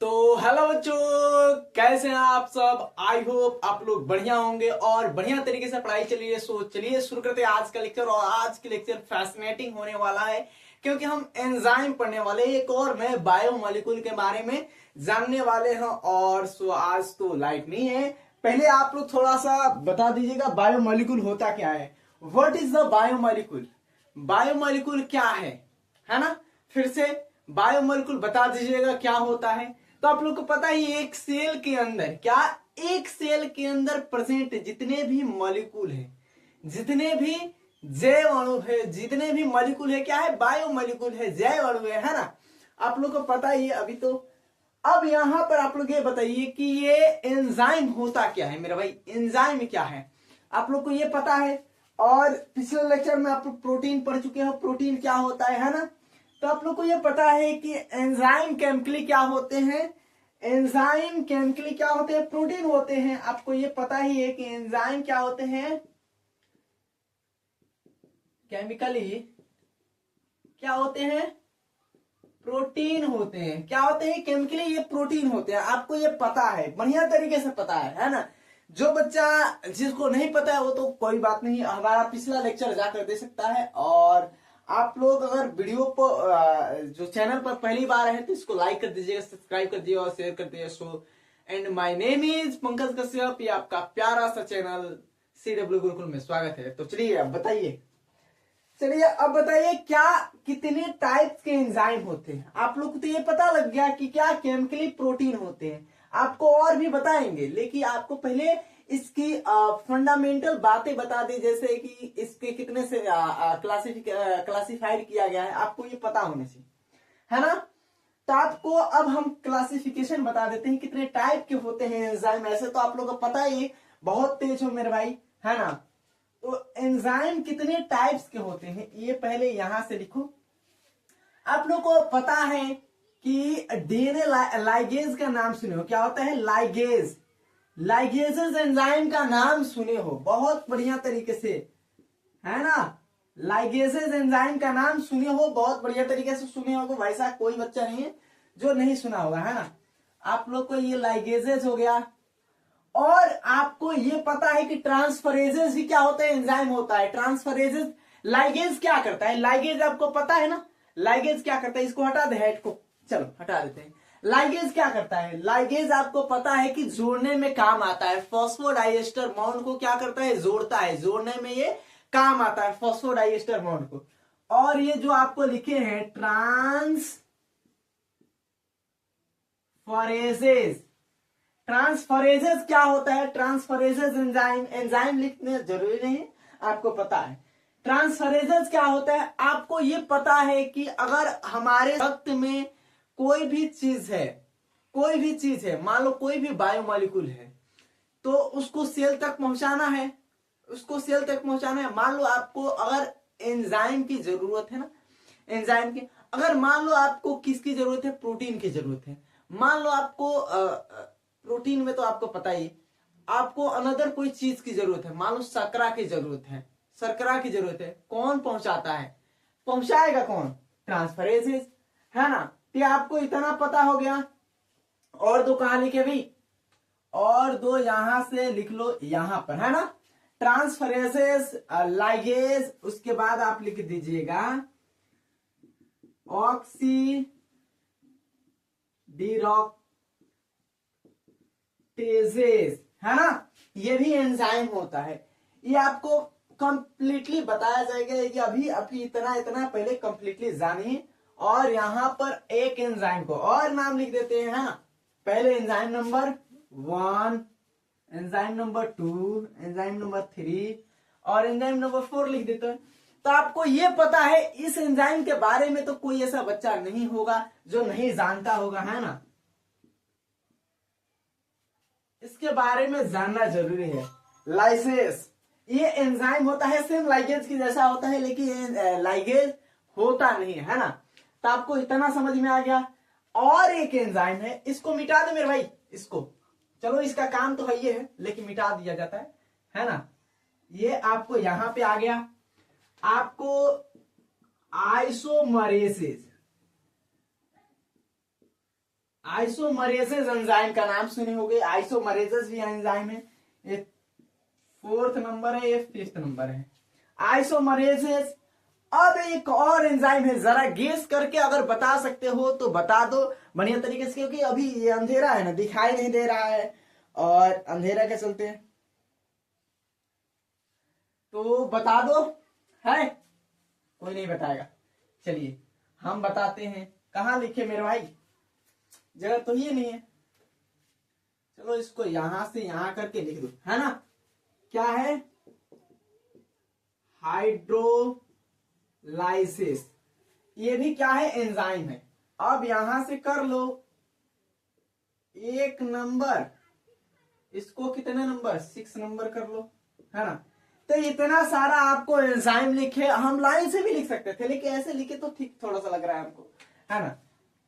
तो हेलो बच्चों, कैसे हैं आप सब। आई होप आप लोग बढ़िया होंगे और बढ़िया तरीके से पढ़ाई चल रही है। सो चलिए शुरू करते हैं आज का लेक्चर। और आज के लेक्चर फैसिनेटिंग होने वाला है क्योंकि हम एंजाइम पढ़ने वाले हैं, एक और नए बायोमोलिक्यूल के बारे में जानने वाले हैं। और सो आज तो लाइट नहीं है, पहले आप लोग थोड़ा सा बता दीजिएगा बायोमोलिक्यूल होता क्या है। What is the biomolecule, biomolecule क्या है ना। फिर से बायोमोलिक्यूल बता दीजिएगा क्या होता है। तो आप लोग को पता ही एक सेल के अंदर क्या, एक सेल के अंदर प्रेजेंट जितने भी मॉलिक्यूल है, जितने भी जैव अणु है, जितने भी मॉलिक्यूल है क्या है, बायोमोलिक्यूल है, जैव अणु है ना। आप लोग को पता ही है अभी। तो अब यहां पर आप लोग ये बताइए कि ये एंजाइम होता क्या है मेरा भाई, एंजाइम क्या है आप लोग को ये पता है। और पिछले लेक्चर में आप लोग प्रोटीन पढ़ चुके हो, प्रोटीन क्या होता है ना। तो आप लोग को ये पता है कि एंजाइम केमिकली क्या होते हैं, एंजाइम केमिकली क्या होते हैं, प्रोटीन होते हैं। आपको ये पता ही है कि एंजाइम क्या होते हैं, केमिकली क्या होते हैं, प्रोटीन होते हैं। क्या होते हैं केमिकली, ये प्रोटीन होते हैं। आपको ये पता है, बढ़िया तरीके से पता है ना। जो बच्चा जिसको नहीं पता है वो तो कोई बात नहीं, हमारा पिछला लेक्चर जाकर दे सकता है। और आप लोग अगर वीडियो पर जो चैनल पर पहली बार है तो इसको लाइक कर दीजिएगा, सब्सक्राइब कर दिए और शेयर कर दिए। So and my name is Pankaj Kashyap, ये आपका प्यारा सा चैनल CW गुरुकुल में स्वागत है। तो चलिए अब बताइए, चलिए अब बताइए क्या कितने टाइप्स के एंजाइम होते हैं। आप लोग को तो ये पता लग गया कि क्या केमिकली प्रोटीन होते हैं, आपको और भी बताएंगे, लेकिन आपको पहले इसकी फंडामेंटल बातें बता दी, जैसे कि इसके कितने से क्लासिफाइड किया गया है, आपको ये पता होने से, है ना। तो आपको अब हम क्लासिफिकेशन बता देते हैं कितने टाइप के होते हैं एंजाइम। ऐसे तो आप लोग को पता ही, बहुत तेज हो मेरे भाई, है ना। तो एंजाइम कितने टाइप्स के होते हैं ये पहले यहां से लिखो। आप लोग को पता है कि डीएनए लाइगेज का नाम सुने हो, क्या होता है लाइगेज, लाइगेजेस एंजाइम का नाम सुने हो बहुत बढ़िया तरीके से, है ना। लाइगेजेस एंजाइम का नाम सुने हो, बहुत बढ़िया तरीके से सुने हो। वैसा कोई बच्चा नहीं है जो नहीं सुना होगा, है ना। आप लोग को ये लाइगेजेस हो गया। और आपको ये पता है कि ट्रांसफरेजेस भी क्या होता है, एंजाइम होता है ट्रांसफरेजेस। लाइगेज क्या करता है, लाइगेज आपको पता है ना, लाइगेज क्या करता है। इसको हटा दे, हेड को चलो हटा देते हैं। लाइगेज क्या करता है, लाइगेज आपको पता है कि जोड़ने में काम आता है। फॉस्फोडाइएस्टर बॉन्ड को क्या करता है, जोड़ता है, जोड़ने में ये काम आता है फॉस्फोडाइएस्टर बॉन्ड को। और ये जो आपको लिखे हैं ट्रांसफरेजेस, ट्रांसफरेजेस क्या होता है, ट्रांसफरेजेस एंजाइम, एंजाइम लिखने जरूरी नहीं, आपको पता है ट्रांसफरेजेस क्या होता है। आपको ये पता है कि अगर हमारे रक्त में कोई भी चीज है, कोई भी चीज है, मान लो कोई भी बायोमोलिक्यूल है, तो उसको सेल तक पहुंचाना है, उसको सेल तक पहुंचाना है। मान लो आपको अगर एंजाइम की जरूरत है ना, एंजाइम की, अगर मान लो आपको किसकी जरूरत है, प्रोटीन की जरूरत है। मान लो आपको प्रोटीन में तो आपको पता ही, आपको अनदर कोई चीज की जरूरत है, मान लो शर्करा की जरूरत है, शर्करा की जरूरत है, कौन पहुंचाता है, पहुंचाएगा कौन, ट्रांसफरेजेस, है ना। तो आपको इतना पता हो गया। और दो कहां लिखे भी, और दो यहां से लिख लो यहां पर, है ना। ट्रांसफरेजेस, लाइगेज, उसके बाद आप लिख दीजिएगा ऑक्सी डिरोक्टेजेस, है ना। ये भी एंजाइम होता है। ये आपको कंप्लीटली बताया जाएगा कि अभी अभी इतना इतना पहले कंप्लीटली जानिए। और यहां पर एक एंजाइम को और नाम लिख देते हैं, है ना। पहले enzyme number 1, enzyme number 2, enzyme number 3 और एंजाइम नंबर 4 लिख देते हैं। तो आपको ये पता है इस एंजाइम के बारे में, तो कोई ऐसा बच्चा नहीं होगा जो नहीं जानता होगा, है ना। इसके बारे में जानना जरूरी है। लाइसेस, ये एंजाइम होता है, सेम लाइगेज की जैसा होता है, लेकिन लाइगेज होता नहीं है ना। तो आपको इतना समझ में आ गया। और एक एंजाइम है, इसको मिटा दे मेरे भाई, इसको चलो, इसका काम तो है ये है, लेकिन मिटा दिया जाता है ना। ये आपको यहां पे आ गया, आपको आइसोमरेसिस, आइसोमरेजेस एंजाइम का नाम सुने होंगे, आइसोमरेजेस भी एंजाइम है। ये 4th नंबर है, ये 5th नंबर है आइसोमरेजेस। अब एक और एंजाइम है, जरा गेस करके अगर बता सकते हो तो बता दो बढ़िया तरीके से, क्योंकि अभी ये अंधेरा है ना, दिखाई नहीं दे रहा है और अंधेरा के चलते हैं, तो बता दो। है कोई नहीं बताएगा, चलिए हम बताते हैं। कहां लिखे मेरे भाई, जगह तो ये नहीं है, चलो इसको यहां से यहां करके लिख दो, है ना। क्या है, हाइड्रोलाइसिस, ये भी क्या है, एंजाइम है। अब यहां से कर लो 1 नंबर, इसको कितने नंबर, 6 नंबर कर लो, है ना। तो इतना सारा आपको एंजाइम लिखे, हम लाइन से भी लिख सकते थे लेकिन ऐसे लिखे तो ठीक थोड़ा सा लग रहा है हमको, है ना।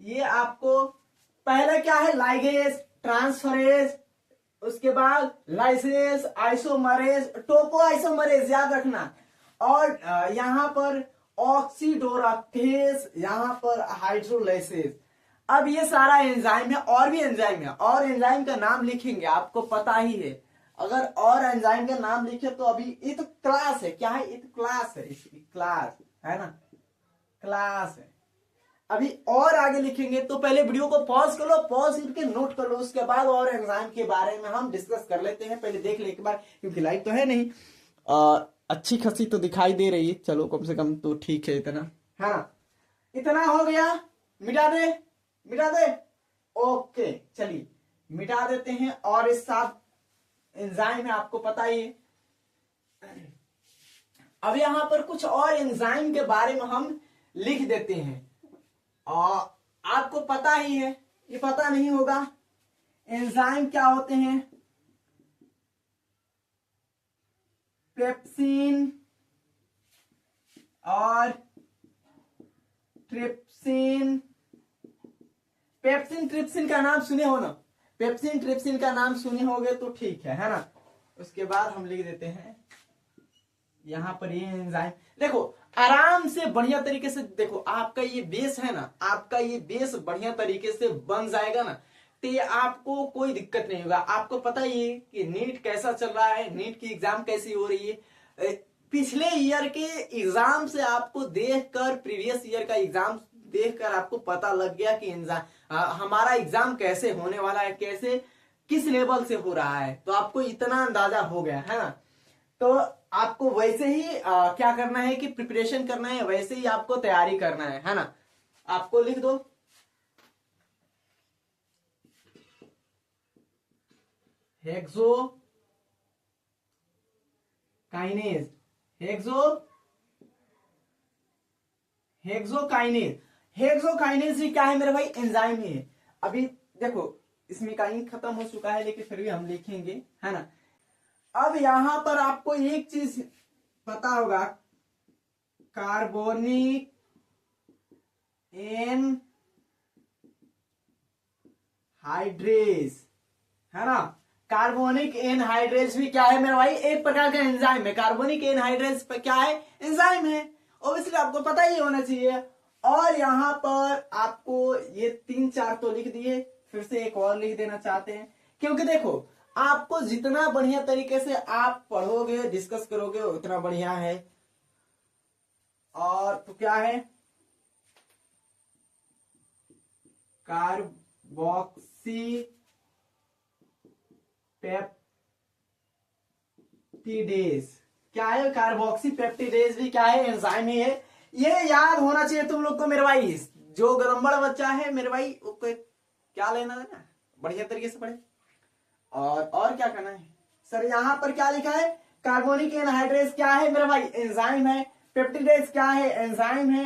ये आपको पहले क्या है, लाइगेज, ट्रांसफरेज, उसके बाद लाइसेस, आइसोमरेज, टोपो आइसोमरेज याद रखना, और यहां पर ऑक्सीडोराफेज, यहां पर हाइड्रोलाइसेस। अब ये सारा एंजाइम है, और भी एंजाइम है, और एंजाइम का नाम लिखेंगे आपको पता ही है। अगर और एंजाइम का नाम लिखे तो अभी ये तो क्लास है, क्या है, ये तो क्लास है, इसकी क्लास है ना, क्लास है। अभी और आगे लिखेंगे तो पहले वीडियो को पॉज कर लो, पॉज करके नोट कर लो, उसके बाद और एग्जाम के बारे में हम डिस्कस कर लेते हैं। पहले देख ले एक बार, क्योंकि लाइट तो है नहीं, अच्छी खासी तो दिखाई दे रही है, चलो कम से कम तो ठीक है इतना, है ना। इतना हो गया, मिटा दे, मिटा दे, ओके चलिए मिटा देते हैं। और इस साथ एंजाइम है, आपको पता ही है। अब यहां पर कुछ और एंजाइम के बारे में हम लिख देते हैं, और आपको पता ही है, ये पता नहीं होगा एंजाइम क्या होते हैं, पेप्सिन और ट्रिप्सिन। पेप्सिन ट्रिप्सिन का नाम सुने हो ना, पेप्सिन ट्रिप्सिन का नाम सुने होगे तो ठीक है ना। उसके बाद हम लिख देते हैं यहां पर ये एंजाइम, देखो आराम से बढ़िया तरीके से, देखो आपका ये बेस है ना, आपका ये बेस बढ़िया तरीके से बन जाएगा ना, तो ये आपको कोई दिक्कत नहीं होगा। आपको पता ही है कि नीट कैसा चल रहा है, नीट की एग्जाम कैसी हो रही है। पिछले ईयर के एग्जाम से आपको देखकर, प्रीवियस ईयर का एग्जाम देखकर आपको पता लग गया कि हमारा एग्जाम कैसे होने वाला है, कैसे किस लेवल से हो रहा है, तो आपको इतना अंदाजा हो गया है ना। तो आपको वैसे ही क्या करना है कि प्रिपरेशन करना है, वैसे ही आपको तैयारी करना है ना। आपको लिख दो हेक्सो काइनेज, हेक्सोकाइनेज, हेक्सोकाइनेज ही क्या है मेरे भाई, एंजाइम ही है। अभी देखो इसमें काइन खत्म हो चुका है लेकिन फिर भी हम लिखेंगे, है ना। अब यहां पर आपको एक चीज पता होगा, कार्बोनिक एनहाइड्रेज, है ना। कार्बोनिक एनहाइड्रेज भी क्या है मेरा भाई, एक प्रकार का एंजाइम है। कार्बोनिक एनहाइड्रेज पर क्या है, एंजाइम है, ऑब्वियसली आपको पता ही होना चाहिए। और यहां पर आपको ये 3-4 तो लिख दिए, फिर से एक और लिख देना चाहते हैं, क्योंकि देखो आपको जितना बढ़िया तरीके से आप पढ़ोगे, डिस्कस करोगे, उतना बढ़िया है। और तो क्या है, कार्बोक्सी पेप्टिडेज, क्या है, कार्बोक्सी पेप्टिडेज भी क्या है, एंजाइम ही है। ये याद होना चाहिए तुम लोग को मेरे भाई, जो गलंबड़ बच्चा है मेरे भाई उसको क्या लेना देना, बढ़िया तरीके से पढ़े। और क्या करना है सर, यहां पर क्या लिखा है, कार्बोनिक एनहाइड्रेज क्या है मेरे भाई, एंजाइम है। पेप्टिडेज क्या है, एंजाइम है।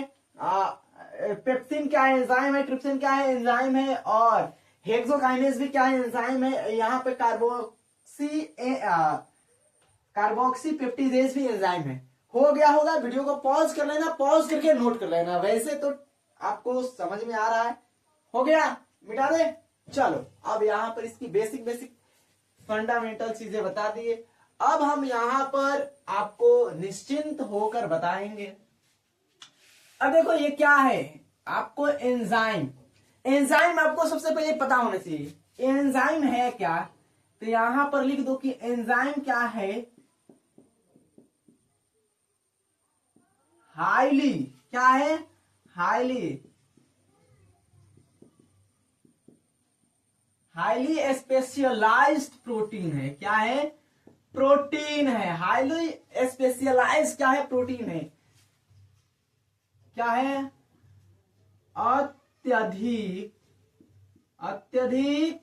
पेप्सिन क्या है, एंजाइम है। ट्रिप्सिन क्या है, एंजाइम है। और हेक्सोकाइनेज भी क्या है, एंजाइम है। यहाँ पे कार्बोक्सी पेप्टिडेज भी एंजाइम है। हो गया होगा, वीडियो को पॉज कर लेना, पॉज करके नोट कर लेना, वैसे तो आपको समझ में आ रहा है। हो गया, मिटा दे। चलो अब यहाँ पर इसकी बेसिक फंडामेंटल चीजें बता दिए। अब हम यहां पर आपको निश्चिंत होकर बताएंगे। अब देखो ये क्या है, आपको एंजाइम, एंजाइम आपको सबसे पहले पता होना चाहिए एंजाइम है क्या। तो यहां पर लिख दो कि एंजाइम क्या है, हाईली, क्या है, हाईली स्पेशलाइज्ड प्रोटीन है। क्या है, प्रोटीन है। हाईली स्पेशलाइज्ड क्या है, प्रोटीन है। क्या है, अत्यधिक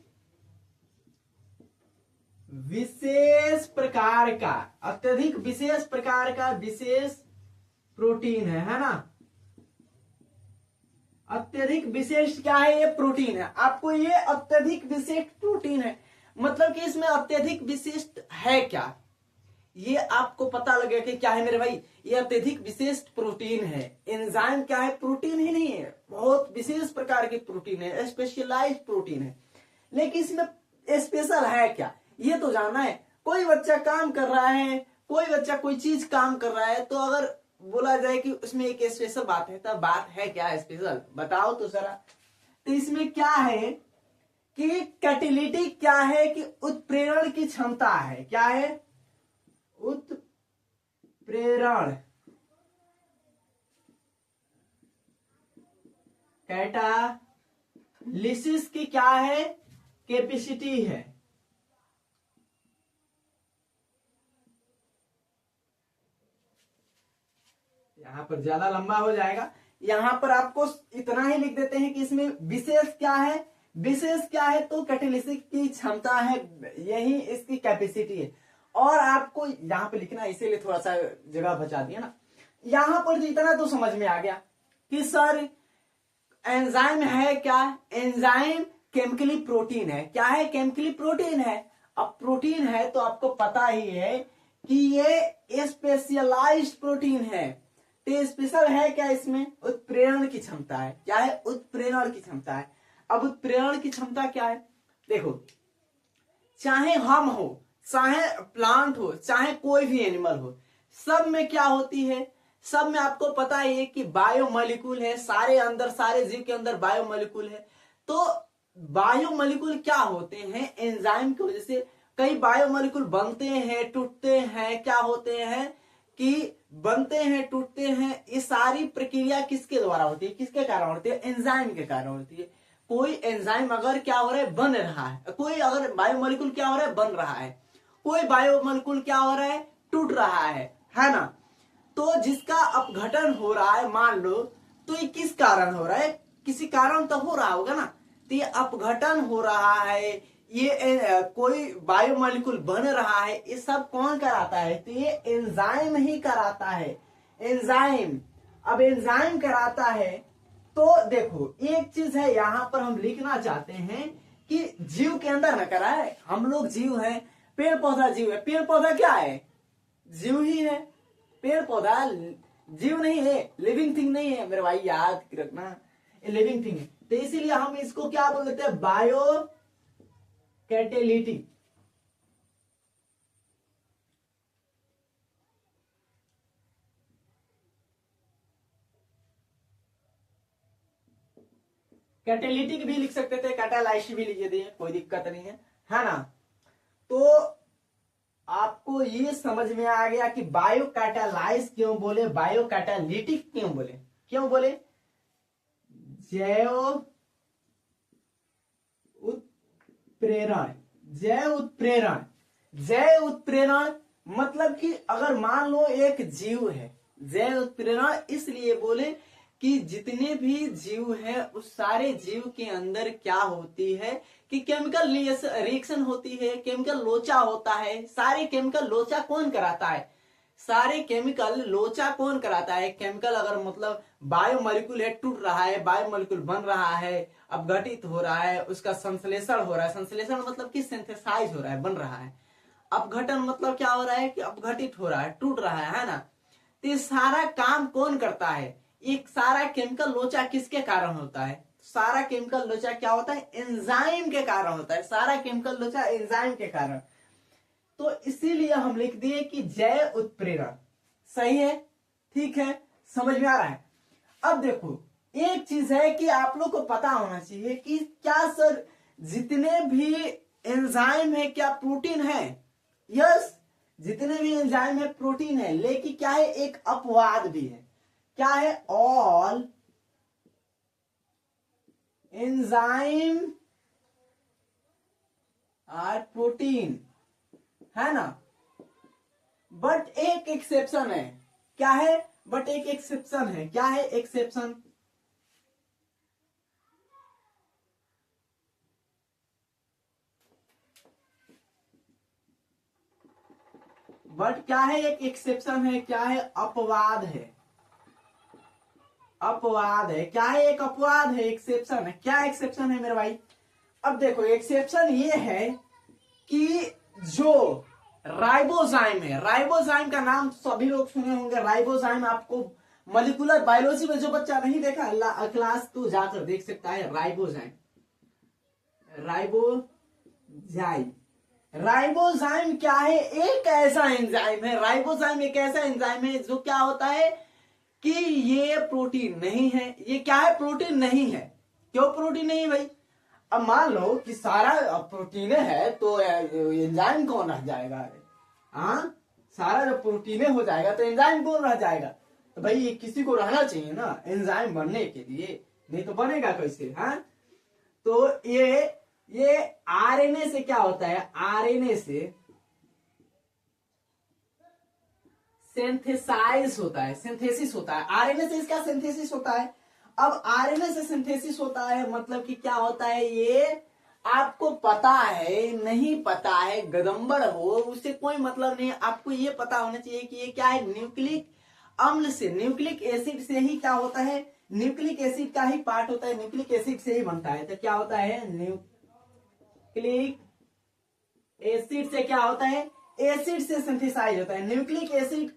विशेष प्रकार का, अत्यधिक विशेष प्रकार का विशेष प्रोटीन है ना। अत्यधिक विशेष क्या है, ये प्रोटीन है। आपको ये अत्यधिक विशिष्ट प्रोटीन है मतलब कि इसमें अत्यधिक विशिष्ट है क्या, ये आपको पता लगे कि क्या है मेरे भाई, ये अत्यधिक विशिष्ट प्रोटीन है। एंजाइम क्या है, प्रोटीन ही नहीं है, बहुत विशेष प्रकार की प्रोटीन है, स्पेशलाइज्ड प्रोटीन है। लेकिन इसमें स्पेशल है क्या, ये तो जानना है। कोई बच्चा काम कर रहा है, कोई बच्चा कोई चीज काम कर रहा है, तो अगर बोला जाए कि उसमें एक स्पेशल बात है, तब बात है क्या स्पेशल, बताओ तो जरा। तो इसमें क्या है कि कैटेलिटिक क्या है कि उत्प्रेरण की क्षमता है। क्या है, उत्प्रेरण, कैटालिसिस की क्या है, कैपेसिटी है। यहां पर ज्यादा लंबा हो जाएगा, यहां पर आपको इतना ही लिख देते हैं कि इसमें विशेष क्या है, विशेष क्या है तो कैटेलिसिस की क्षमता है, यही इसकी कैपेसिटी है। और आपको यहां पे लिखना, इसीलिए थोड़ा सा जगह बचा दिया ना। यहां पर तो इतना तो समझ में आ गया कि सर एंजाइम है क्या, एंजाइम केमिकली प्रोटीन है। क्या है, केमिकली प्रोटीन है। अब प्रोटीन है तो आपको पता ही है कि ये स्पेशलाइज्ड प्रोटीन है। तो स्पेशल है क्या, इसमें उत्प्रेरण की क्षमता है। क्या है, उत्प्रेरण की क्षमता है। अब उत्प्रेरण की क्षमता क्या है, देखो, चाहे हम हो, चाहे प्लांट हो, चाहे कोई भी एनिमल हो, सब में क्या होती है, सब में आपको पता है कि बायोमोलिक्यूल है। सारे अंदर, सारे जीव के अंदर बायोमोलिक्यूल है। तो बायोमोलिक्यूल क्या होते हैं, एंजाइम की वजह से कई बायोमोलिक्यूल बनते हैं, टूटते हैं। क्या होते हैं कि बनते हैं, टूटते हैं। ये सारी प्रक्रिया किसके द्वारा होती है, किसके कारण होती है, एंजाइम के कारण होती है। कोई एंजाइम अगर क्या हो रहा है, बन रहा है, कोई अगर बायोमोलिक्यूल क्या हो रहा है, बन रहा है, कोई बायोमोलिक्यूल क्या हो रहा है, टूट रहा है ना। तो जिसका अपघटन हो रहा है, मान लो, तो ये किस कारण हो रहा है, किसी कारण तो हो रहा होगा ना। तो ये अपघटन हो रहा है, ये कोई बायोमोलिक्यूल बन रहा है, ये सब कौन कराता है, तो ये एंजाइम ही कराता है। एंजाइम, अब एंजाइम कराता है। तो देखो एक चीज है, यहां पर हम लिखना चाहते हैं कि जीव के अंदर न कराए, हम लोग जीव हैं, पेड़ पौधा जीव है। पेड़ पौधा क्या है, जीव ही है। पेड़ पौधा जीव नहीं है, लिविंग थिंग नहीं है मेरे भाई, याद रखना, लिविंग थिंग है। तो इसीलिए हम इसको क्या बोल देते हैं, बायो कैटेलिटिक। कैटेलिटिक भी लिख सकते थे, कैटालाइसिस भी लिख दिए, कोई दिक्कत नहीं है ना। तो आपको ये समझ में आ गया कि बायो कैटालाइज क्यों बोले, बायो कैटालिटिक क्यों बोले, क्यों बोले, जैव उत्प्रेरण, जैव उत्प्रेरण। जैव उत्प्रेरण मतलब कि अगर मान लो एक जीव है, जैव उत्प्रेरण इसलिए बोले कि जितने भी जीव हैं उस सारे जीव के अंदर क्या होती है कि केमिकल रिएक्शन होती है, केमिकल लोचा होता है। सारे केमिकल लोचा कौन कराता है, सारे केमिकल लोचा कौन कराता है, केमिकल अगर मतलब बायोमोलिक्यूल है, टूट रहा है, बायोमोलिक्यूल बन रहा है, अपघटित हो रहा है, उसका संश्लेषण हो रहा है। संश्लेषण मतलब कि सिंथेसाइज हो रहा है, बन रहा है। अपघटन मतलब क्या हो रहा है कि अपघटित हो रहा है, टूट रहा है ना। तो ये सारा काम कौन करता है, एक सारा केमिकल लोचा किसके कारण होता है, सारा केमिकल लोचा क्या होता है, एंजाइम के कारण होता है। सारा केमिकल लोचा एंजाइम के कारण। तो इसीलिए हम लिख दिए कि जैव उत्प्रेरण। सही है, ठीक है, समझ में आ रहा है। अब देखो एक चीज है कि आप लोग को पता होना चाहिए कि क्या सर जितने भी एंजाइम है क्या प्रोटीन है? यस, जितने भी एंजाइम है प्रोटीन है, लेकिन क्या है एक अपवाद भी है। क्या है? ऑल एंजाइम आर प्रोटीन, है ना। बट एक एक्सेप्शन है। क्या है? बट एक एक्सेप्शन है। क्या है एक्सेप्शन? बट क्या है? एक एक्सेप्शन है। क्या है? अपवाद है। अपवाद है। क्या है? एक अपवाद है, एक्सेप्शन है। क्या एक्सेप्शन है मेरे भाई? अब देखो एक्सेप्शन ये है कि जो राइबोजाइम है, राइबोजाइम का नाम सभी लोग सुने होंगे। राइबोजाइम आपको मॉलिक्यूलर बायोलॉजी में जो बच्चा नहीं देखा क्लास तो जाकर देख सकता है। राइबोजाइम, राइबोजाइम, राइबोजाइम क्या है? एक ऐसा एंजाइम है, राइबोजाइम एक ऐसा एंजाइम है जो क्या होता है कि ये प्रोटीन नहीं है। ये क्या है? प्रोटीन नहीं है। क्यों प्रोटीन नहीं भाई? अब मान लो कि सारा प्रोटीने है तो एंजाइम कौन रह जाएगा? हाँ, सारा जब प्रोटीने हो जाएगा तो एंजाइम कौन रह जाएगा? तो भाई ये किसी को रहना चाहिए ना एंजाइम बनने के लिए, नहीं तो बनेगा कैसे? हाँ, तो ये आरएनए से क्या होता है? आरएनए से सिंथेसाइज होता है, सिंथेसिस होता है। आरएनए से इसका सिंथेसिस होता है। अब आरएनए से सिंथेसिस होता है मतलब कि क्या होता है? ये आपको पता है नहीं पता है, गदम्बड़ हो उससे कोई मतलब नहीं है। आपको ये पता होना चाहिए कि ये क्या है? न्यूक्लिक अम्ल से, न्यूक्लिक एसिड से ही क्या होता है? न्यूक्लिक एसिड का ही पार्ट होता है, न्यूक्लिक एसिड से ही बनता है। तो क्या होता है? न्यूक्लिक एसिड से क्या होता है? एसिड से सिंथेसाइज होता है। न्यूक्लिक एसिड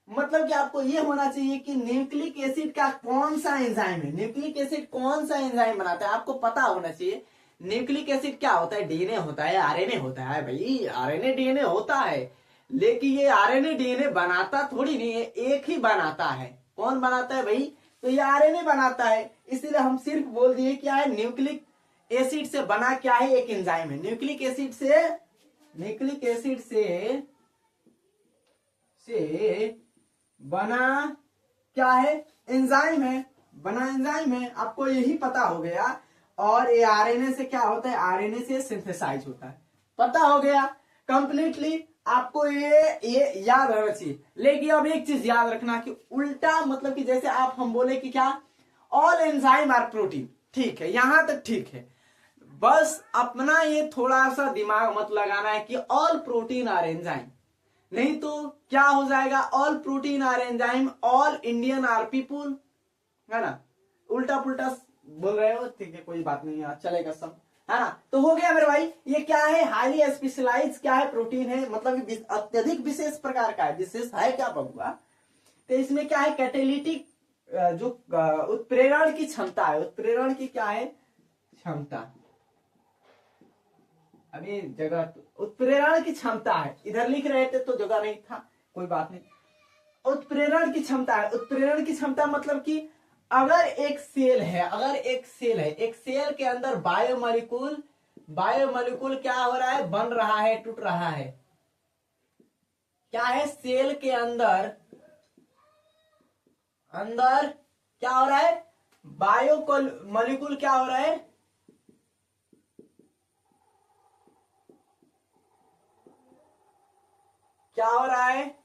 मतलब कि आपको ये होना चाहिए कि न्यूक्लिक एसिड का कौन सा एंजाइम है, न्यूक्लिक एसिड कौन सा एंजाइम बनाता है, आपको पता होना चाहिए। न्यूक्लिक एसिड क्या होता है? डीएनए होता है, आरएनए होता है भाई, आरएनए डीएनए होता है। लेकिन ये आरएनए डीएनए बनाता थोड़ी नहीं है, एक ही बनाता है। कौन बनाता है भाई? तो ये आरएनए बनाता है। इसीलिए हम सिर्फ बोल दिए क्या है? न्यूक्लिक एसिड से बना क्या है? एक एंजाइम है। न्यूक्लिक एसिड से, न्यूक्लिक एसिड से बना क्या है? एंजाइम है। बना एंजाइम है, आपको यही पता हो गया। और ये आरएनए से क्या होता है? आरएनए से सिंथेसाइज होता है। पता हो गया कंप्लीटली। आपको ये याद रहना चाहिए। लेकिन अब एक चीज याद रखना कि उल्टा मतलब कि जैसे हम बोले कि क्या ऑल एंजाइम आर प्रोटीन, ठीक है, यहां तक ठीक है। बस अपना ये थोड़ा सा दिमाग मत लगाना है कि ऑल प्रोटीन आर एंजाइम, नहीं तो क्या हो जाएगा? All protein are enzyme, all Indian are people, है ना। उल्टा पुल्टा बोल रहे हो, ठीक है, कोई बात नहीं, चलेगा सब, है ना। तो हो गया मेरे भाई। ये क्या है? हाईली स्पेशलाइज क्या है? प्रोटीन है, मतलब अत्यधिक विशेष प्रकार का है। विशेष है क्या बबुआ? तो इसमें क्या है? कैटेलिटिक जो उत्प्रेरण की क्षमता है, उत्प्रेरण की क्या है? क्षमता। अभी जगह उत्प्रेरण की क्षमता है, इधर लिख रहे थे तो जगह नहीं था, कोई बात नहीं। उत्प्रेरण की क्षमता है। उत्प्रेरण की क्षमता मतलब कि अगर एक सेल है, अगर एक सेल है, एक सेल के अंदर बायोमोलिक्यूल, बायोमोलिक्यूल क्या हो रहा है? बन रहा है, टूट रहा है। क्या है? सेल के अंदर, अंदर क्या हो रहा है? बायो मॉलिक्यूल क्या हो रहा है? क्या हो रहा है?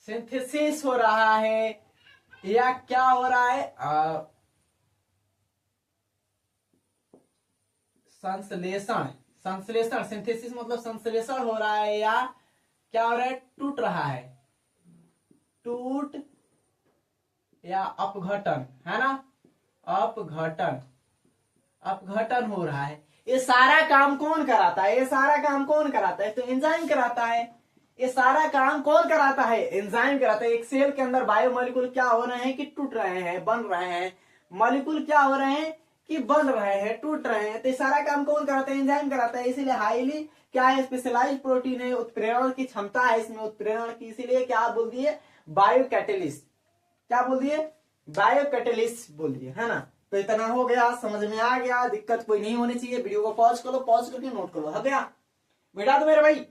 सिंथेसिस हो रहा है या क्या हो रहा है? संश्लेषण, संश्लेषण, सिंथेसिस मतलब संश्लेषण हो रहा है या क्या हो रहा है? टूट रहा है, टूट या अपघटन, है ना। अपघटन, अपघटन हो रहा है। ये सारा काम कौन कराता है? ये सारा काम कौन कराता है? तो एंजाइम कराता है। ये सारा काम कौन कराता है? एंजाइम कराता है। एक सेल के अंदर बायोमोलिक्यूल क्या हो रहे हैं कि टूट रहे हैं, बन रहे हैं। मॉलिक्यूल क्या हो रहे हैं कि बन रहे हैं, टूट रहे हैं, तो ये सारा काम कौन कराता है? एंजाइम कराता है। इसीलिए हाईली क्या है, स्पेशलाइज प्रोटीन है, उत्प्रेरण की क्षमता है इसमें, उत्प्रेरण की, इसीलिए क्या बोल दिए? Bio catalyst. क्या बोल दिए? बायो कैटेलिस्ट बोल दिए, है ना। तो इतना हो गया, समझ में आ गया, दिक्कत कोई नहीं होनी चाहिए। वीडियो को पॉज करो, पॉज करके नोट करो। हो गया? बेटा तो मेरे भाई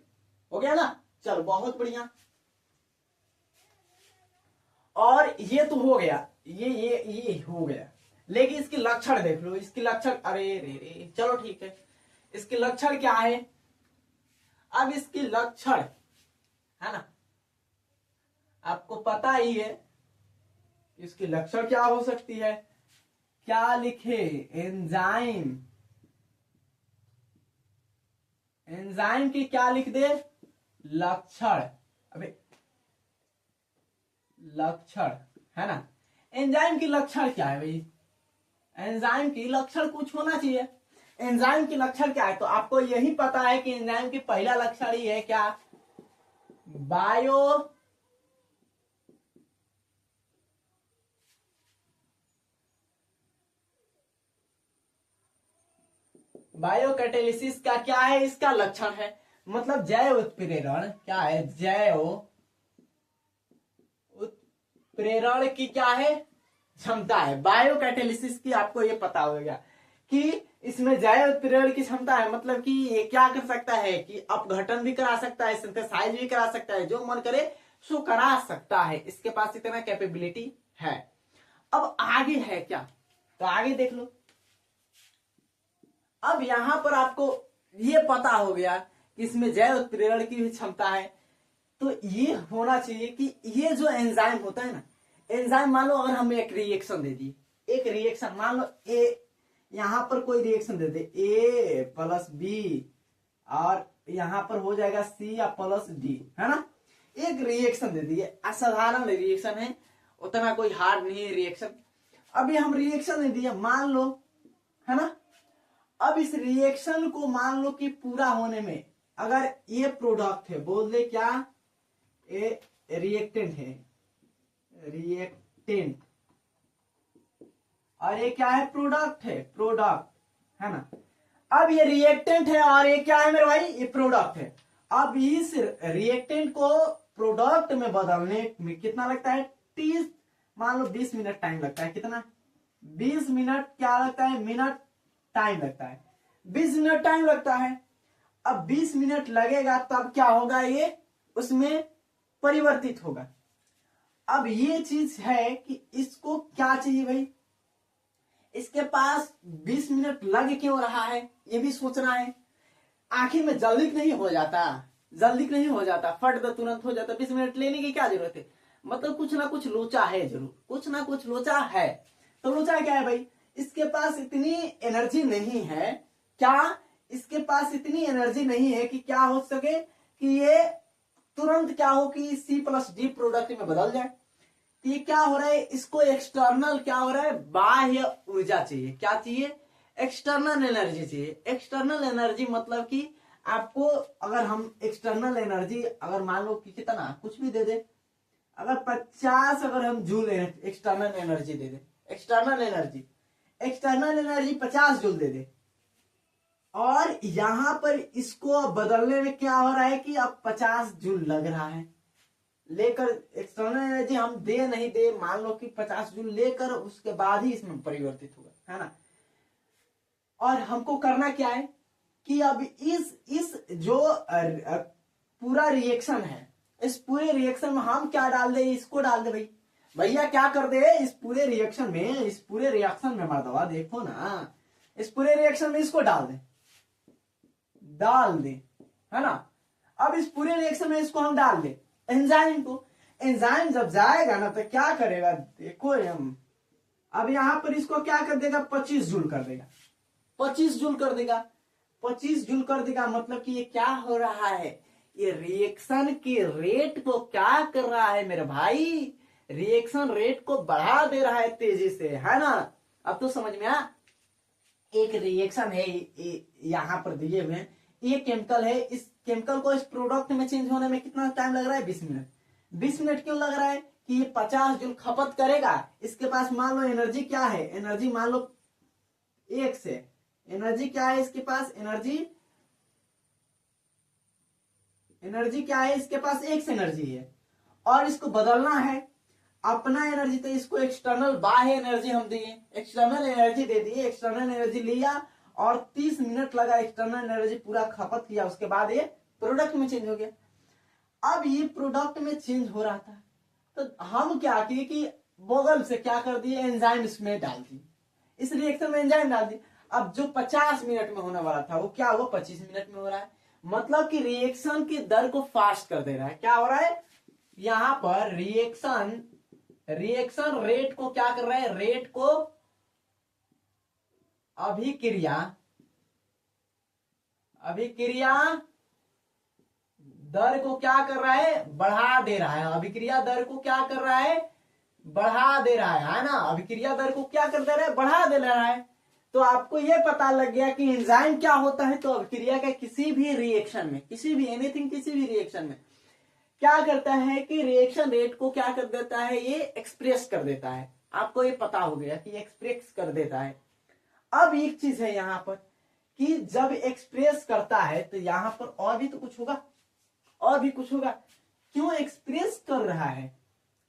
हो गया ना, चलो बहुत बढ़िया। और ये तो हो गया, ये हो गया, लेकिन इसके लक्षण देख लो। इसके लक्षण, अरे रे रे, चलो ठीक है। इसके लक्षण क्या है? अब इसके लक्षण, है ना, आपको पता ही है इसके लक्षण क्या हो सकती है। क्या लिखे? एंजाइम। एंजाइम की क्या लिख दे? लक्षण। अबे लक्षण, है ना। एंजाइम की लक्षण क्या है भाई? एंजाइम की लक्षण कुछ होना चाहिए। एंजाइम की लक्षण क्या है? तो आपको यही पता है कि एंजाइम की पहला लक्षण ही है क्या? बायो बायोकैटेलिसिस का क्या है? इसका लक्षण है, मतलब जैव उत्प्रेरण। क्या है? जैव उत्प्रेरण की क्या है? क्षमता है। बायोकैटेलिसिस की आपको ये पता होगा कि इसमें जैव उत्प्रेरण की क्षमता है, मतलब कि ये क्या कर सकता है कि अपघटन भी करा सकता है, सिंथेसाइज भी करा सकता है, जो मन करे सो करा सकता है। इसके पास इतना कैपेबिलिटी है। अब आगे है क्या? तो आगे देख लो। अब यहां पर आपको ये पता हो गया कि इसमें जैव उत्प्रेरण की भी क्षमता है। तो ये होना चाहिए कि ये जो एंजाइम होता है ना, एंजाइम मान लो अगर हम एक रिएक्शन दे दिए, एक रिएक्शन मान लो ए, यहां पर कोई रिएक्शन दे दे, ए प्लस बी, और यहां पर हो जाएगा सी या प्लस डी, है ना। एक रिएक्शन दे दिए, असाधारण रिएक्शन है, उतना कोई हार्ड नहीं है रिएक्शन। अभी हम रिएक्शन दे दिए, मान लो, है ना। अब इस रिएक्शन को मान लो कि पूरा होने में अगर ये प्रोडक्ट है, बोल दे क्या? ये रिएक्टेंट है, रिएक्टेंट, और ये क्या है? प्रोडक्ट है, प्रोडक्ट, है ना। अब ये रिएक्टेंट है और ये क्या है मेरे भाई? ये प्रोडक्ट है। अब इस रिएक्टेंट को प्रोडक्ट में बदलने में कितना लगता है? 30, मान लो 20 मिनट टाइम लगता है। कितना? 20 मिनट क्या लगता है? मिनट टाइम लगता है। 20 मिनट टाइम लगता है। अब 20 मिनट लगेगा तब क्या होगा? ये उसमें परिवर्तित होगा। अब ये चीज है कि इसको क्या चाहिए भाई? इसके पास 20 मिनट लग क्यों रहा है, ये भी सोचना है। आखिर में जल्दी नहीं हो जाता, जल्दी नहीं हो जाता, फट तो तुरंत हो जाता। 20 मिनट लेने की क्या जरूरत है? मतलब कुछ ना कुछ लोचा है, जरूर कुछ ना कुछ लोचा है। तो लोचा क्या है भाई? इसके पास इतनी एनर्जी नहीं है। क्या इसके पास इतनी एनर्जी नहीं है कि क्या हो सके कि ये तुरंत क्या हो कि सी प्लस डी प्रोडक्ट में बदल जाए। तो ये क्या हो रहा है? इसको एक्सटर्नल क्या हो रहा है? बाह्य ऊर्जा चाहिए। क्या चाहिए? एक्सटर्नल एनर्जी चाहिए। एक्सटर्नल एनर्जी मतलब कि आपको अगर हम एक्सटर्नल एनर्जी अगर मान लो कि कितना कुछ भी दे दे, अगर 50 अगर हम जूल एक्सटर्नल एनर्जी दे दे, एक्सटर्नल एनर्जी 50 जूल दे दे, और यहां पर इसको बदलने में क्या हो रहा है कि अब 50 जूल लग रहा है लेकर। एक्सटर्नल एनर्जी हम दे नहीं दे, मान लो कि 50 जूल लेकर उसके बाद ही इसमें परिवर्तित होगा, है ना। और हमको करना क्या है कि अब इस जो पूरा रिएक्शन है, इस पूरे रिएक्शन में हम क्या डाल दे? इसको डाल दे भाई। भैया क्या कर दे? इस पूरे रिएक्शन में मर्दवा देखो ना, इस पूरे रिएक्शन में इसको डाल दे, है ना। अब इस पूरे रिएक्शन में इसको हम डाल दे एंजाइम को। एंजाइम जब जाएगा ना तो क्या करेगा? देखो हम अब यहां पर इसको क्या कर देगा? 25 जूल कर देगा। 25 जूल कर देगा। 25 जूल कर देगा मतलब कि ये क्या हो रहा है? ये रिएक्शन के रेट को क्या कर रहा है मेरे भाई? रिएक्शन रेट को बढ़ा दे रहा है तेजी से, है ना। अब तो समझ में आ। एक रिएक्शन है यहां पर दिए हुए, ये केमिकल है। इस केमिकल को इस प्रोडक्ट में चेंज होने में कितना टाइम लग रहा है? 20 मिनट। 20 मिनट क्यों लग रहा है? कि ये 50 जूल खपत करेगा। इसके पास मान लो एनर्जी क्या है? एनर्जी मान लो एक से। एनर्जी क्या है इसके पास, एनर्जी क्या है इसके पास, एक से एनर्जी है और इसको बदलना है अपना एनर्जी, तो इसको एक्सटर्नल बाह्य एनर्जी हम दिए, एक्सटर्नल एनर्जी दे दिए, एक्सटर्नल एनर्जी लिया और 30 मिनट लगा एक्सटर्नल एनर्जी पूरा खपत किया, उसके बाद ये प्रोडक्ट में चेंज हो गया। अब ये प्रोडक्ट में चेंज हो रहा था तो हम क्या किए कि बगल से क्या कर दिए, एंजाइम इसमें डाल दिए, इस रिएक्शन में एंजाइम डाल दिए। अब जो 50 मिनट में होने वाला था वो क्या हुआ, 25 मिनट में हो रहा है। मतलब कि रिएक्शन की दर को फास्ट कर दे रहा है। क्या हो रहा है यहां पर, रिएक्शन रेट को क्या कर रहा है, रेट को, अभिक्रिया दर को क्या कर रहा है, बढ़ा दे रहा है। अभिक्रिया दर को क्या कर रहा है, बढ़ा दे रहा है ना। अभिक्रिया दर को क्या कर दे रहा है, बढ़ा दे रहा है। तो आपको यह पता लग गया कि एंजाइम क्या होता है। तो अभिक्रिया का किसी भी रिएक्शन में, किसी भी रिएक्शन में क्या करता है कि रिएक्शन रेट को क्या कर देता है, ये एक्सप्रेस कर देता है। आपको ये पता हो गया कि एक्सप्रेस कर देता है। अब एक चीज है यहां पर कि जब एक्सप्रेस करता है तो यहां पर और भी तो कुछ होगा, और भी कुछ होगा। क्यों एक्सप्रेस कर रहा है,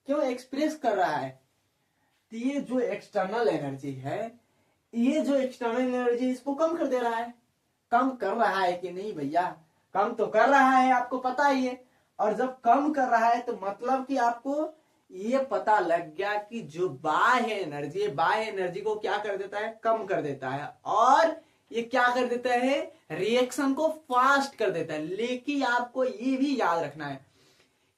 क्यों एक्सप्रेस कर रहा है, तो ये जो एक्सटर्नल एनर्जी है, ये जो एक्सटर्नल एनर्जी इसको कम कर दे रहा है। कम कर रहा है कि नहीं भैया, कम तो कर रहा है, आपको पता ही है। और जब कम कर रहा है तो मतलब कि आपको ये पता लग गया कि जो बाह्य एनर्जी को क्या कर देता है, कम कर देता है। और ये क्या कर देता है, रिएक्शन को फास्ट कर देता है। लेकिन आपको ये भी याद रखना है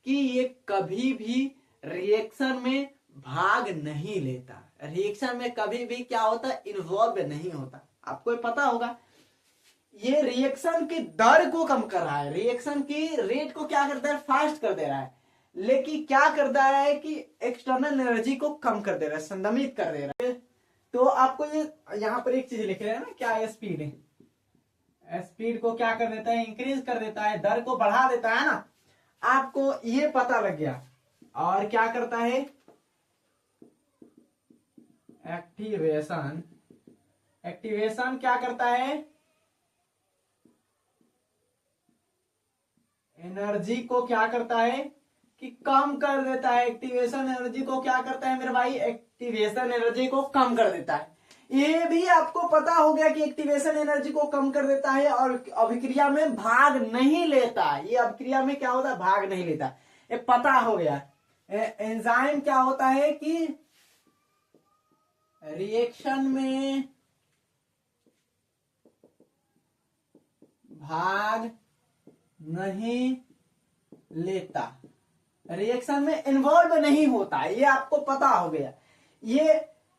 कि ये कभी भी रिएक्शन में भाग नहीं लेता, रिएक्शन में कभी भी क्या होता है, इन्वॉल्व नहीं होता। आपको ये पता होगा। ये रिएक्शन की दर को कम कर रहा है, रिएक्शन की रेट को क्या करता है, फास्ट कर दे रहा है। लेकिन क्या कर रहा है कि एक्सटर्नल एनर्जी को कम कर दे रहा है, संदमित कर दे रहा है। तो आपको ये यहां पर एक चीज लिख रहे हैं ना, क्या है, स्पीड है। स्पीड को क्या कर देता है, इंक्रीज कर देता है, दर को बढ़ा देता है ना। आपको ये पता लग गया। और क्या करता है, एक्टिवेशन क्या करता है, एनर्जी को क्या करता है कि कम कर देता है। एक्टिवेशन एनर्जी को क्या करता है मेरे भाई, एक्टिवेशन एनर्जी को कम कर देता है। ये भी आपको पता हो गया कि एक्टिवेशन एनर्जी को कम कर देता है और अभिक्रिया में भाग नहीं लेता। ये अभिक्रिया में क्या होता है, भाग नहीं लेता, ये पता हो गया। एंजाइम क्या होता है कि रिएक्शन में भाग नहीं लेता, रिएक्शन में इन्वॉल्व नहीं होता। ये आपको पता हो गया। ये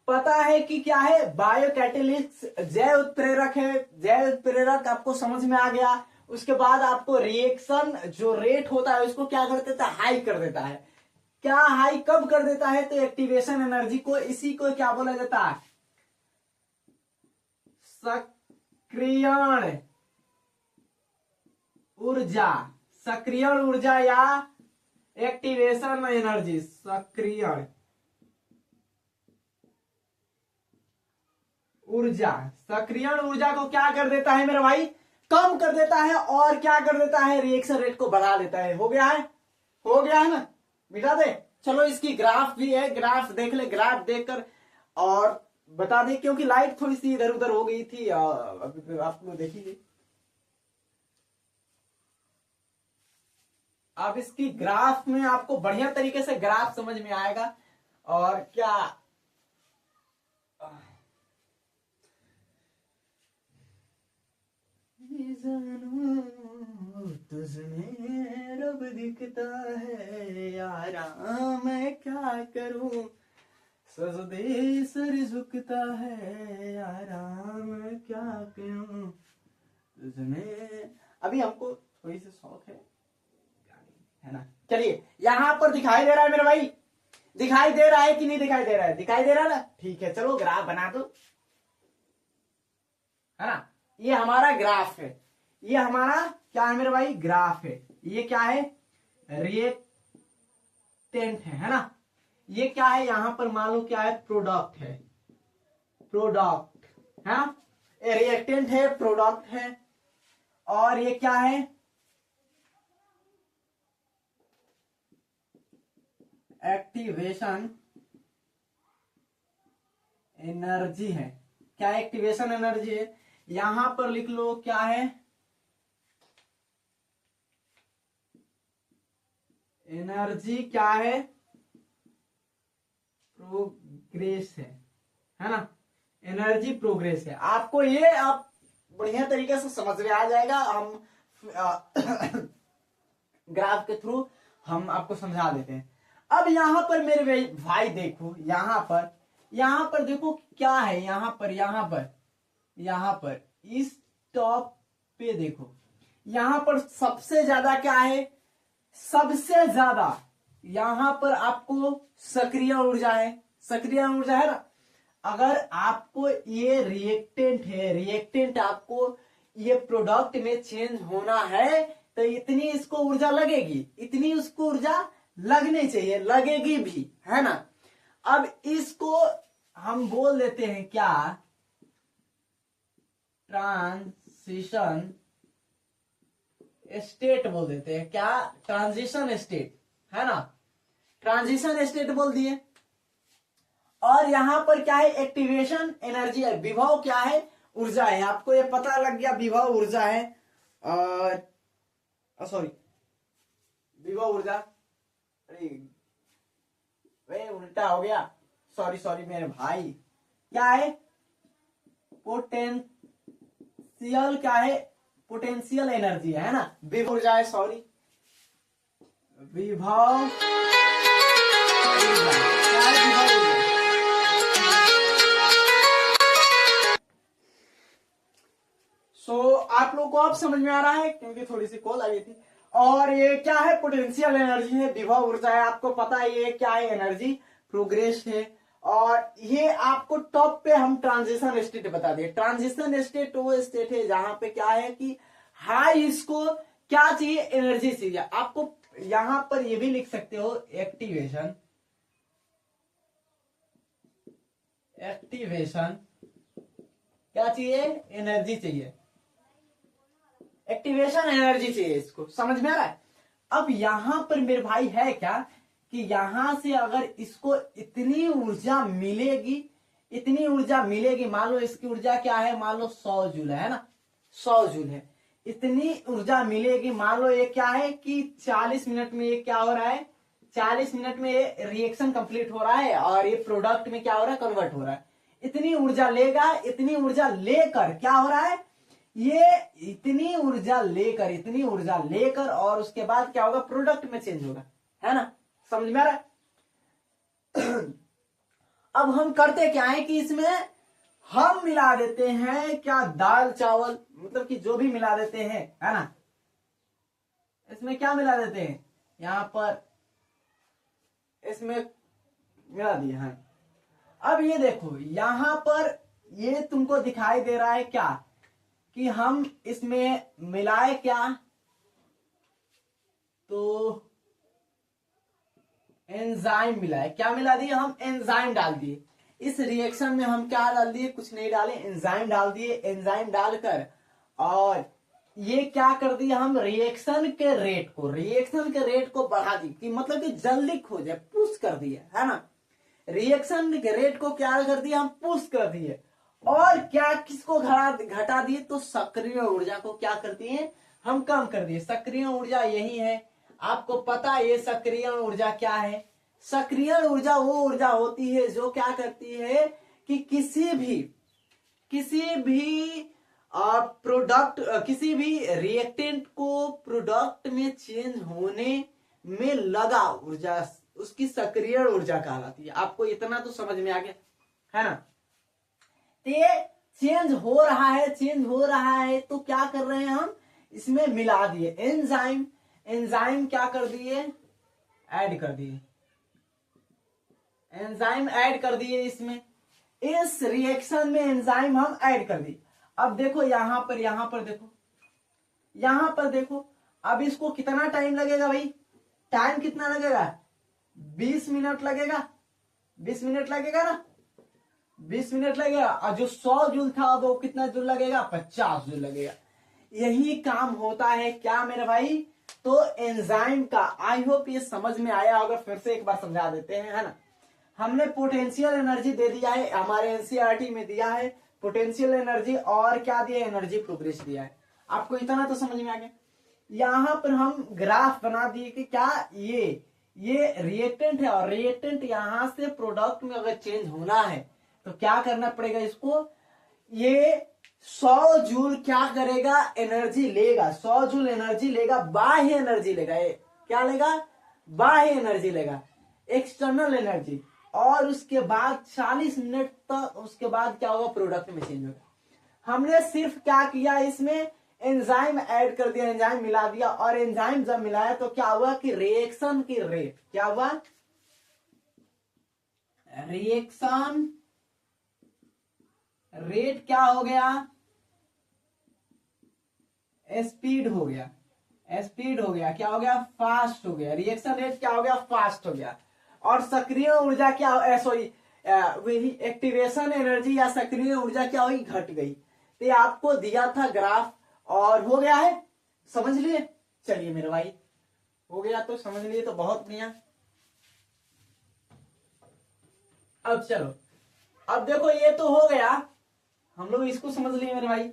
पता है कि क्या है, बायो कैटेलिस्ट, जैव उत्प्रेरक है। जैव उत्प्रेरक आपको समझ में आ गया। उसके बाद आपको रिएक्शन जो रेट होता है उसको क्या कर देता है, हाई कर देता है। क्या हाई कब कर देता है, तो एक्टिवेशन एनर्जी को, इसी को क्या बोला जाता है, सक्रियण ऊर्जा, सक्रियण ऊर्जा या एक्टिवेशन एनर्जी। सक्रियण ऊर्जा, सक्रियण ऊर्जा को क्या कर देता है मेरे भाई, कम कर देता है। और क्या कर देता है, रिएक्शन रेट को बढ़ा देता है। हो गया है, हो गया है ना, मिटा दे। चलो इसकी ग्राफ भी है, ग्राफ देख ले, ग्राफ देखकर और बता दे, क्योंकि लाइट थोड़ी सी इधर उधर हो गई थी। आप लोग देखिए, अब इसकी ग्राफ में आपको बढ़िया तरीके से ग्राफ समझ में आएगा। और क्या तुझमें रब दिखता है यारा, मैं क्या करूं, सजदे सर झुकता है यारा, मैं क्या करूं तुझमें। अभी हमको थोड़ी सी शौक है ना। चलिए यहां पर दिखाई दे रहा है मेरे भाई, दिखाई दे रहा है कि नहीं दिखाई दे रहा है, दिखाई दे रहा है ना। ठीक है, चलो ग्राफ बना दो, है ना। ये हमारा ग्राफ है, ये हमारा क्या है मेरे भाई, ग्राफ है। ये क्या है, रिएक्टेंट है ना। ये क्या है, यहां पर मान लो क्या है, प्रोडक्ट है, प्रोडक्ट। है ना, ये रिएक्टेंट है, प्रोडक्ट है, और ये क्या है, एक्टिवेशन एनर्जी है। क्या एक्टिवेशन एनर्जी है, यहां पर लिख लो क्या है, एनर्जी क्या है, प्रोग्रेस है ना, एनर्जी प्रोग्रेस है। आपको ये आप बढ़िया तरीके से समझ में आ जाएगा, हम ग्राफ के थ्रू हम आपको समझा देते हैं। अब यहां पर मेरे भाई देखो, यहां पर देखो क्या है, यहां पर इस टॉप पे देखो, यहां पर सबसे ज्यादा क्या है, सबसे ज्यादा यहां पर आपको सक्रिय ऊर्जा है, सक्रिय ऊर्जा है ना। अगर आपको ये रिएक्टेंट आपको ये प्रोडक्ट में चेंज होना है तो इतनी इसको ऊर्जा लगेगी, इतनी उसको ऊर्जा लगनी चाहिए, लगेगी भी, है ना। अब इसको हम बोल देते हैं क्या, ट्रांजिशन स्टेट बोल देते हैं, क्या, ट्रांजिशन स्टेट, है ना, ट्रांजिशन स्टेट बोल दिए। और यहां पर क्या है, एक्टिवेशन एनर्जी है, विभव क्या है, ऊर्जा है। आपको ये पता लग गया विभव ऊर्जा है, और सॉरी विभव ऊर्जा, अरे वे उल्टा हो गया, सॉरी मेरे भाई, क्या है, पोटेंशियल, क्या है, पोटेंशियल एनर्जी है ना, विभव ऊर्जा है, सॉरी विभव ऊर्जा, क्या है, विभव ऊर्जा। आप लोग को अब समझ में आ रहा है, क्योंकि थोड़ी सी कॉल आई थी। और ये क्या है, पोटेंशियल एनर्जी है, विभव ऊर्जा है, आपको पता है ये क्या है, एनर्जी प्रोग्रेस है। और ये आपको टॉप पे हम ट्रांजिशन स्टेट बता दिए। ट्रांजिशन स्टेट वो स्टेट है जहां पे क्या है कि हाई, इसको क्या चाहिए, एनर्जी चाहिए। आपको यहां पर ये भी लिख सकते हो, एक्टिवेशन क्या चाहिए, एनर्जी चाहिए, एक्टिवेशन एनर्जी चाहिए, इसको समझ में आ रहा है। अब यहां पर मेरे भाई है क्या कि यहां से अगर इसको इतनी ऊर्जा मिलेगी, मान लो इसकी ऊर्जा क्या है, मान लो 100 जूल है ना, 100 जूल है, इतनी ऊर्जा मिलेगी। मान लो ये क्या है कि 40 मिनट में ये क्या हो रहा है, 40 मिनट में ये रिएक्शन कंप्लीट हो रहा है और ये प्रोडक्ट में क्या हो रहा है, कन्वर्ट हो रहा है। इतनी ऊर्जा लेगा, इतनी ऊर्जा लेकर क्या हो रहा है, ये इतनी ऊर्जा लेकर और उसके बाद क्या होगा, प्रोडक्ट में चेंज होगा, है ना, समझ में आ रहा है। अब हम करते क्या है कि इसमें हम मिला देते हैं क्या, दाल चावल, मतलब कि जो भी मिला देते हैं, है ना, इसमें क्या मिला देते हैं, यहां पर इसमें मिला दिया है। अब ये देखो यहां पर ये तुमको दिखाई दे रहा है क्या कि हम इसमें मिलाए क्या, तो एंजाइम मिलाए, क्या मिला दिए, हम एंजाइम डाल दिए। इस रिएक्शन में हम क्या डाल दिए, कुछ नहीं डाले, एंजाइम डाल दिए। एंजाइम डालकर और ये क्या कर दिया, हम रिएक्शन के रेट को बढ़ा दी, कि मतलब कि जल्दी खो जाए, पुश कर दिया, है ना। रिएक्शन के रेट को क्या कर दिया, हम पुश कर दिए। और क्या, किसको घटा दिए, तो सक्रिय ऊर्जा को क्या कर दिए, हम कम कर दिए। सक्रिय ऊर्जा यही है, आपको पता है ये सक्रिय ऊर्जा क्या है। सक्रिय ऊर्जा वो ऊर्जा होती है जो क्या करती है कि किसी भी रिएक्टेंट को प्रोडक्ट में चेंज होने में लगा ऊर्जा, उसकी सक्रिय ऊर्जा कहलाती है। आपको इतना तो समझ में आ गया, है ना। तो ये चेंज हो रहा है तो क्या कर रहे हैं हम, इसमें मिला दिए एंजाइम क्या कर दिए, ऐड कर दिए, एंजाइम ऐड कर दिए। इसमें इस रिएक्शन में एंजाइम हम ऐड कर दिए। अब देखो यहां पर देखो, अब इसको कितना टाइम लगेगा भाई, टाइम कितना लगेगा, 20 मिनट लगेगा, 20 मिनट लगेगा ना, 20 मिनट लगेगा, और जो 100 जूल था वो कितना जूल लगेगा, 50 जूल लगेगा। यही काम होता है क्या मेरे भाई, तो एंजाइम का। आई होप ये समझ में आया होगा, फिर से एक बार समझा देते हैं, है ना। हमने पोटेंशियल एनर्जी दे दिया है, हमारे एनसीईआरटी में दिया है पोटेंशियल एनर्जी, और क्या दिया, एनर्जी प्रोग्रेस दिया है। आपको इतना तो समझ में आ गया। यहां पर हम ग्राफ बना दिए कि क्या ये रिएक्टेंट है, और रिएक्टेंट यहां से प्रोडक्ट में अगर चेंज होना है तो क्या करना पड़ेगा इसको, ये 100 जूल क्या करेगा, एनर्जी लेगा, 100 जूल एनर्जी लेगा, बाह्य एनर्जी लेगा। ये क्या लेगा, बाह्य एनर्जी लेगा, एक्सटर्नल एनर्जी। और उसके बाद 40 मिनट तक, उसके बाद क्या होगा, प्रोडक्ट में चेंज होगा। हमने सिर्फ क्या किया, इसमें एंजाइम ऐड कर दिया, एंजाइम मिला दिया, और एंजाइम जब मिलाया तो क्या हुआ कि रिएक्शन की रेट क्या हुआ, रिएक्शन रेट क्या हो गया, स्पीड हो गया, स्पीड हो गया, क्या हो गया, फास्ट हो गया। रिएक्शन रेट क्या हो गया, फास्ट हो गया। और सक्रिय ऊर्जा क्या, सॉरी वही एक्टिवेशन एनर्जी या सक्रिय ऊर्जा क्या हुई, घट गई। तो ये आपको दिया था ग्राफ, और हो गया है, समझ लिए। चलिए मेरे भाई, हो गया तो समझ लिए तो बहुत बढ़िया। अब चलो, अब देखो ये तो हो गया, हम लोग इसको समझ लिए मेरे भाई।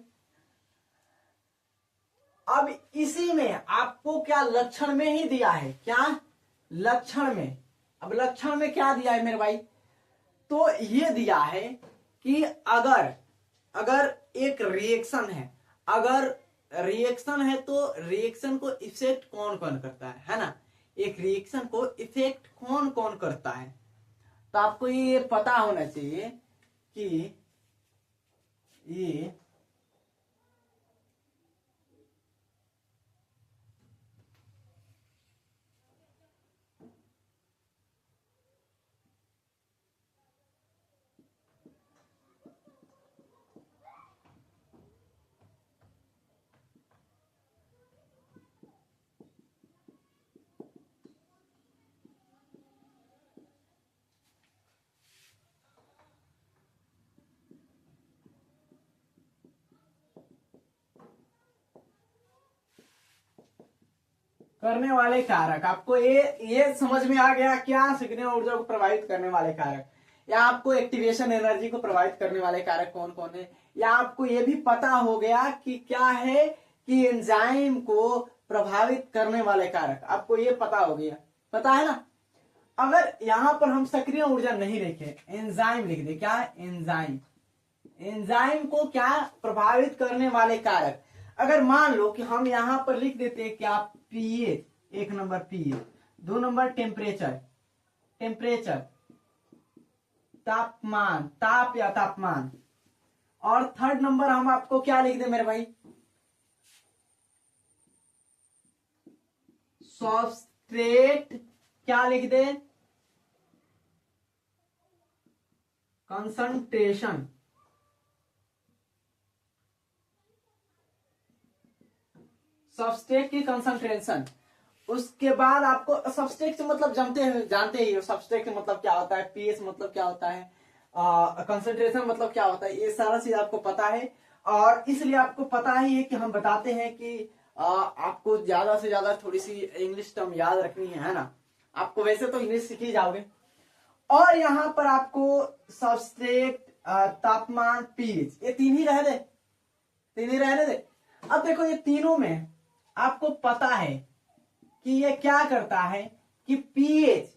अब इसी में आपको क्या लक्षण में ही दिया है, क्या लक्षण में। अब लक्षण में क्या दिया है मेरे भाई, तो ये दिया है कि अगर अगर एक रिएक्शन है, अगर रिएक्शन है तो रिएक्शन को इफेक्ट कौन कौन करता है ना। एक रिएक्शन को इफेक्ट कौन कौन करता है, तो आपको ये पता होना चाहिए कि ये करने वाले कारक, आपको ये समझ में आ गया क्या, सक्रिय ऊर्जा को प्रभावित करने वाले कारक, या आपको एक्टिवेशन एनर्जी को प्रभावित करने वाले कारक कौन कौन है, या आपको ये भी पता हो गया कि क्या है कि एंजाइम को प्रभावित करने वाले कारक, आपको ये पता हो गया, पता है ना। अगर यहां पर हम सक्रिय ऊर्जा नहीं लिखे, एंजाइम लिख दे, क्या एंजाइम, एंजाइम को क्या प्रभावित करने वाले कारक। अगर मान लो कि हम यहां पर लिख देते हैं क्या, pH, 1 number pH, 2 number temperature, temperature तापमान, ताप या तापमान, और 3rd नंबर हम आपको क्या लिख दे मेरे भाई, सबस्ट्रेट, क्या लिख दे, कंसंट्रेशन, सबस्ट्रेट की कंसंट्रेशन। उसके बाद आपको सबस्ट्रेट से मतलब जानते ही हो, सबस्ट्रेट का मतलब क्या होता है, पीएच मतलब क्या होता है, कंसंट्रेशन मतलब क्या होता है, ये सारा चीज आपको पता है। और इसलिए आपको पता ही है कि हम बताते हैं कि आपको ज्यादा से ज्यादा थोड़ी सी इंग्लिश टर्म याद रखनी है ना। आपको वैसे तो इंग्लिश सीख ही जाओगे। और यहां पर आपको सबस्ट्रेट, तापमान, पीएच, ये तीन ही रह दे, तीन ही रहने दे। अब देखो ये तीनों में आपको पता है कि ये क्या करता है कि पीएच,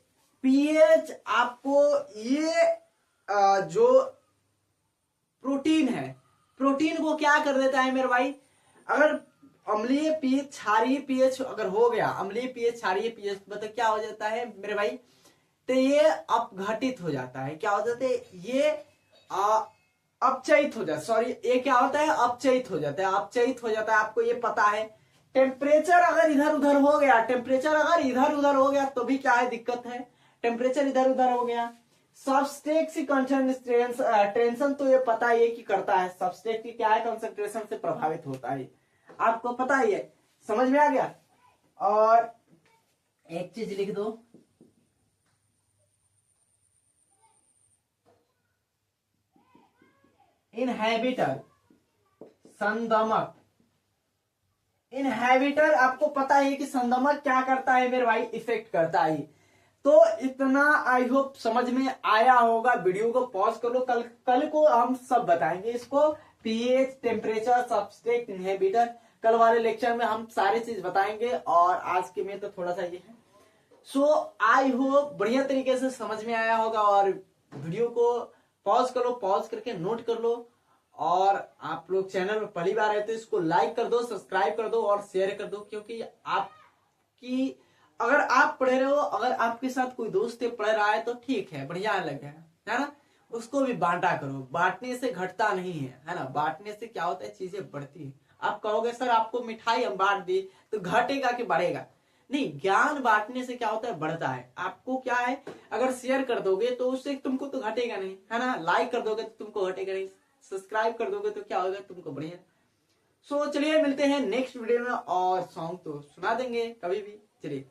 पीएच आपको ये जो प्रोटीन है, प्रोटीन को क्या कर देता है मेरे भाई, अगर अम्लीय पीएच क्षारीय पीएच अगर हो गया, अम्लीय पीएच क्षारीय पीएच मतलब क्या हो जाता है मेरे भाई, तो ये अपघटित हो जाता है, क्या हो जाता है, ये अपचयित हो जाता है, सॉरी ये क्या होता है, अपचयित हो जाता है, अपचयित हो जाता है, आपको ये पता है। टेम्परेचर अगर इधर उधर हो गया, टेम्परेचर अगर इधर उधर हो गया तो भी क्या है, दिक्कत है, टेम्परेचर इधर उधर हो गया। सबस्ट्रेट की कंसंट्रेशन तो ये पता ही है कि करता है, सबस्ट्रेट की क्या है, कंसंट्रेशन से प्रभावित होता है, आपको पता ही है, समझ में आ गया। और एक चीज लिख दो, इनहेबिटर, संदमक। इनहेबिटर आपको पता है कि संदमक क्या करता है मेरे भाई, इफेक्ट करता है। तो इतना आई होप समझ में आया होगा। वीडियो को पॉज कर लो, कल को हम सब बताएंगे इसको, पीएच, टेम्परेचर, सबस्ट्रेट, इनहिबिटर। कल वाले लेक्चर में हम सारी चीज बताएंगे, और आज के में तो थोड़ा सा ये है। सो आई होप बढ़िया तरीके से समझ में आया होगा। और वीडियो को पॉज कर लो, पॉज करके नोट कर लो। और आप लोग चैनल में पहली बार आए तो इसको लाइक कर दो, सब्सक्राइब कर दो और शेयर कर दो, क्योंकि आपकी, अगर आप पढ़े रहे हो, अगर आपके साथ कोई दोस्त पढ़ रहा है तो ठीक है, बढ़िया लगे, है ना। उसको भी बांटा करो, बांटने से घटता नहीं है ना। बांटने से क्या होता है, चीजें बढ़ती है। आप कहोगे सर आपको मिठाई हम बांट दी तो घटेगा कि बढ़ेगा? नहीं, ज्ञान बांटने से क्या होता है, बढ़ता है। आपको क्या है, अगर शेयर कर दोगे तो उससे तुमको तो घटेगा नहीं, है ना। लाइक कर दोगे तो तुमको घटेगा नहीं, सब्सक्राइब कर दोगे तो क्या होगा, तुमको बढ़िया। सो चलिए मिलते हैं नेक्स्ट वीडियो में, और सॉन्ग तो सुना देंगे कभी भी। चलिए।